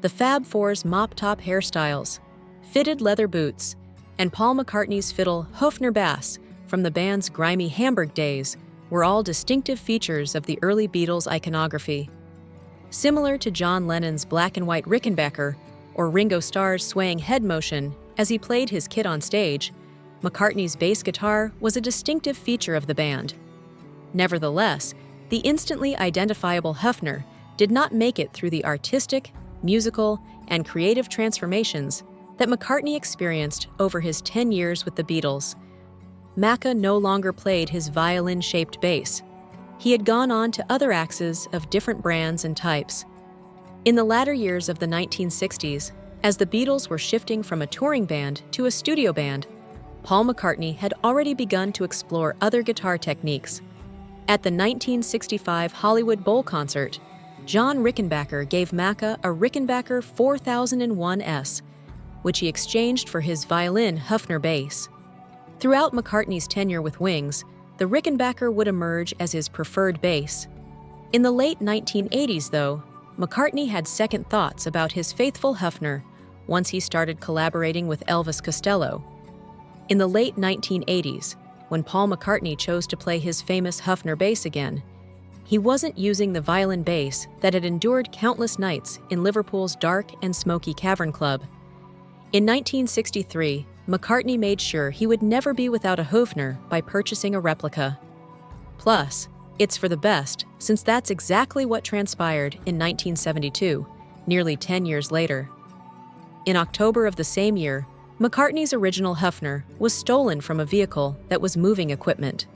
the Fab Four's mop-top hairstyles, fitted leather boots, and Paul McCartney's fiddle Höfner bass from the band's grimy Hamburg days were all distinctive features of the early Beatles iconography. Similar to John Lennon's black and white Rickenbacker or Ringo Starr's swaying head motion as he played his kit on stage, McCartney's bass guitar was a distinctive feature of the band. Nevertheless, the instantly identifiable Höfner did not make it through the artistic, musical, and creative transformations that McCartney experienced over his 10 years with the Beatles. Macca no longer played his violin-shaped bass. He had gone on to other axes of different brands and types. In the latter years of the 1960s, as the Beatles were shifting from a touring band to a studio band, Paul McCartney had already begun to explore other guitar techniques. At the 1965 Hollywood Bowl concert, John Rickenbacker gave Macca a Rickenbacker 4001S, which he exchanged for his violin Höfner bass. Throughout McCartney's tenure with Wings, the Rickenbacker would emerge as his preferred bass. In the late 1980s, though, McCartney had second thoughts about his faithful Höfner once he started collaborating with Elvis Costello. In the late 1980s, when Paul McCartney chose to play his famous Höfner bass again, he wasn't using the violin bass that had endured countless nights in Liverpool's dark and smoky Cavern Club. In 1963, McCartney made sure he would never be without a Höfner by purchasing a replica. Plus, it's for the best, since that's exactly what transpired in 1972, nearly 10 years later. In October of the same year, McCartney's original Höfner was stolen from a vehicle that was moving equipment.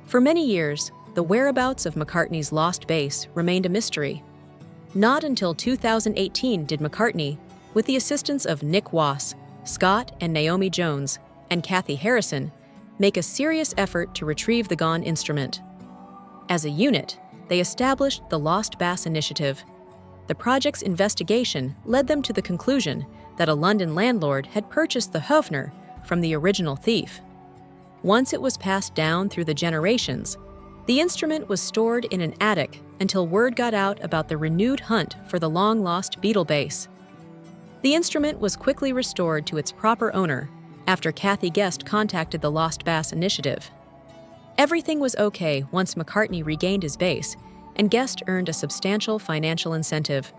For many years, the whereabouts of McCartney's lost bass remained a mystery. Not until 2018 did McCartney, with the assistance of Nick Wass, Scott and Naomi Jones, and Kathy Harrison, make a serious effort to retrieve the gone instrument. As a unit, they established the Lost Bass Initiative. The project's investigation led them to the conclusion that a London landlord had purchased the Höfner from the original thief. Once it was passed down through the generations, the instrument was stored in an attic until word got out about the renewed hunt for the long-lost Beatle bass. The instrument was quickly restored to its proper owner after Kathy Guest contacted the Lost Bass Initiative. Everything was okay once McCartney regained his bass, and Guest earned a substantial financial incentive.